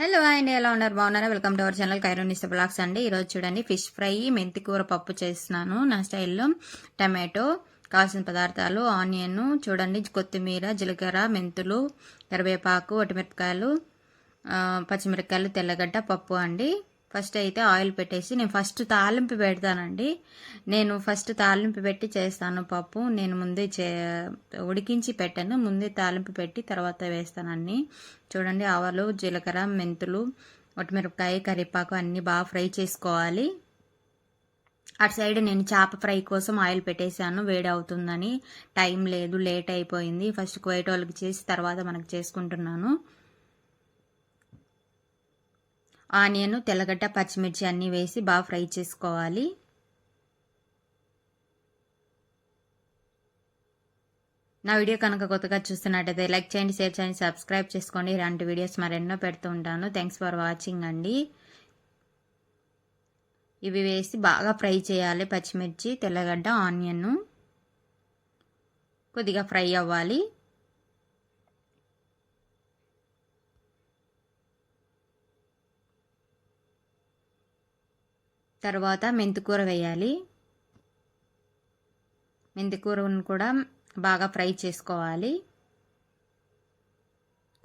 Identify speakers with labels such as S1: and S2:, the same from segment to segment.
S1: Hello అండి, ఎలా ఉన్నారు? బాగున్నారా? వెల్కమ్ టు అవర్ ఛానల్ కైరోనిస్త బ్లాగ్స్ అండి. ఈరోజు చూడండి ఫిష్ ఫ్రై, మెంతి కూర పప్పు చేస్తున్నాను నా స్టైల్లో. టమాటో, కావాల్సిన పదార్థాలు ఆనియన్, చూడండి కొత్తిమీర, జీలకర్ర, మెంతులు, కరివేపాకు, ఒటిమిరపకాయలు, పచ్చిమిరపకాయలు, తెల్లగడ్డ, పప్పు అండి. ఫస్ట్ అయితే ఆయిల్ పెట్టేసి నేను ఫస్ట్ తాలింపు పెడతానండి. నేను ఫస్ట్ తాలింపు పెట్టి చేస్తాను పప్పు. నేను ముందే ఉడికించి పెట్టాను, ముందే తాలింపు పెట్టి తర్వాత వేస్తానండి. చూడండి ఆవాలు, జీలకర్ర, మెంతులు, ఒటిమిరపకాయ, కరివేపాకు అన్నీ బాగా ఫ్రై చేసుకోవాలి. అటు సైడ్ నేను చేప ఫ్రై కోసం ఆయిల్ పెట్టేశాను, వేడి అవుతుందని. టైం లేదు, లేట్ అయిపోయింది. ఫస్ట్ కోయట వాళ్ళకి చేసి తర్వాత మనకు చేసుకుంటున్నాను. ఆనియన్, తెల్లగడ్డ, పచ్చిమిర్చి అన్నీ వేసి బాగా ఫ్రై చేసుకోవాలి. నా వీడియో కనుక కొత్తగా చూస్తున్నట్టయితే లైక్ చేయండి, షేర్ చేయండి, సబ్స్క్రైబ్ చేసుకోండి. ఇలాంటి వీడియోస్ మరెన్నో పెడుతూ ఉంటాను. థ్యాంక్స్ ఫర్ వాచింగ్ అండి. ఇవి వేసి బాగా ఫ్రై చేయాలి. పచ్చిమిర్చి, తెల్లగడ్డ, ఆనియన్ కొద్దిగా ఫ్రై అవ్వాలి. తర్వాత మెంతికూర వేయాలి. మెంతికూరను కూడా బాగా ఫ్రై చేసుకోవాలి.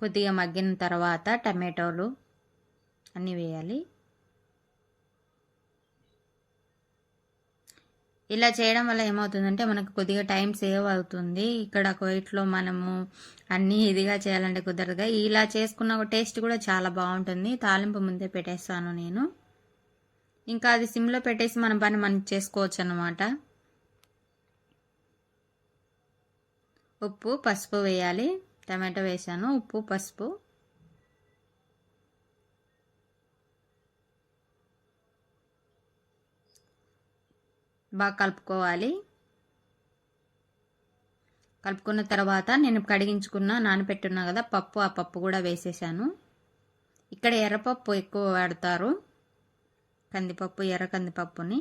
S1: కొద్దిగా మగ్గిన తర్వాత టమాటోలు అన్నీ వేయాలి. ఇలా చేయడం వల్ల ఏమవుతుందంటే మనకు కొద్దిగా టైం సేవ్ అవుతుంది. ఇక్కడ కోయిట్లో మనము అన్నీ ఇదిగా చేయాలంటే కుదరదుగా. ఇలా చేసుకున్న టేస్ట్ కూడా చాలా బాగుంటుంది. తాలింపు ముందే పెట్టేస్తాను నేను. ఇంకా అది సిమ్లో పెట్టేసి మన పని మనం చేసుకోవచ్చు అన్నమాట. ఉప్పు, పసుపు వేయాలి. టమాటో వేసాను, ఉప్పు, పసుపు. బాగా కలుపుకోవాలి. కలుపుకున్న తర్వాత నేను కడిగించుకున్న నానబెట్టున్నా కదా పప్పు, ఆ పప్పు కూడా వేసేసాను. ఇక్కడ ఎర్రపప్పు ఎక్కువ వాడతారు, కందిపప్పు, ఎర్ర కందిపప్పుని.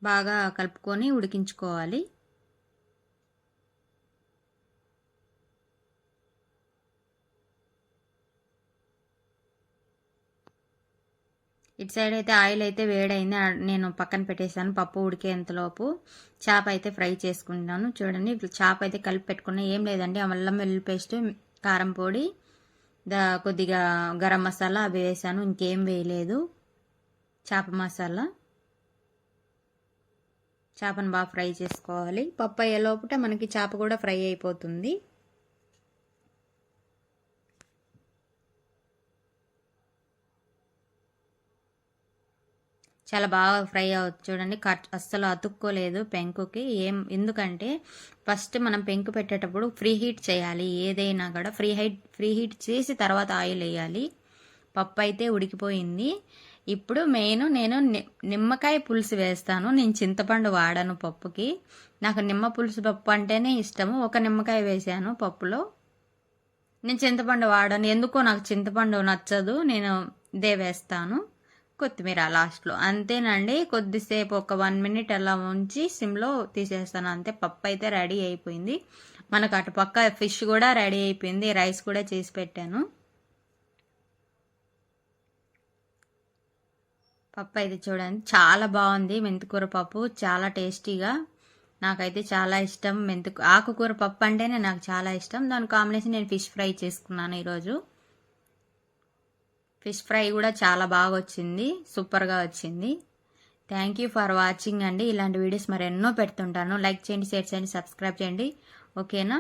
S1: బాగా కలుపుకొని ఉడికించుకోవాలి. ఇటు సైడ్ అయితే ఆయిల్ అయితే వేడైంది, నేను పక్కన పెట్టేశాను. పప్పు ఉడికేంతలోపు చేప అయితే ఫ్రై చేసుకుంటాను. చూడండి చేప అయితే కలిపి పెట్టుకున్నా. ఏం లేదండి, అల్లం వెల్లుల్లి పేస్ట్, కారం పొడి, కొద్దిగా గరం మసాలా అవి వేసాను. ఇంకేం వేయలేదు. చేప మసాలా. చేపను బాగా ఫ్రై చేసుకోవాలి. పప్పు అయ్యే లోపల మనకి చేప కూడా ఫ్రై అయిపోతుంది. చాలా బాగా ఫ్రై అవుతుంది. చూడండి అస్సలు అతుక్కోలేదు పెంకుకి. ఎందుకంటే ఫస్ట్ మనం పెంకు పెట్టేటప్పుడు ఫ్రీ హీట్ చేయాలి. ఏదైనా కూడా ఫ్రీ హీట్ చేసి తర్వాత ఆయిల్ వేయాలి. పప్పు అయితే ఉడికిపోయింది. ఇప్పుడు నేను నిమ్మకాయ పులుసు వేస్తాను. నేను చింతపండు వాడను పప్పుకి. నాకు నిమ్మ పులుసు పప్పు అంటేనే ఇష్టము. ఒక నిమ్మకాయ వేసాను పప్పులో. నేను చింతపండు వాడను, ఎందుకో నాకు చింతపండు నచ్చదు. నేను ఇదే వేస్తాను. కొత్తిమీర లాస్ట్లో, అంతేనండి. కొద్దిసేపు ఒక 1 minute అలా ఉంచి సిమ్లో తీసేస్తాను, అంతే. పప్పు అయితే రెడీ అయిపోయింది. మనకు అటు పక్క ఫిష్ కూడా రెడీ అయిపోయింది. రైస్ కూడా చేసి పెట్టాను. పప్పు అయితే చూడండి చాలా బాగుంది. మెంతికూర పప్పు చాలా టేస్టీగా, నాకైతే చాలా ఇష్టం. ఆకుకూర పప్పు అంటేనే నాకు చాలా ఇష్టం. దాని కాంబినేషన్ నేను ఫిష్ ఫ్రై చేసుకున్నాను ఈరోజు. ఫిష్ ఫ్రై కూడా చాలా బాగా వచ్చింది, సూపర్గా వచ్చింది. థ్యాంక్ యూ ఫర్ వాచింగ్ అండి. ఇలాంటి వీడియోస్ మరి ఎన్నో పెడుతుంటాను. లైక్ చేయండి, షేర్ చేయండి, సబ్స్క్రైబ్ చేయండి. ఓకేనా?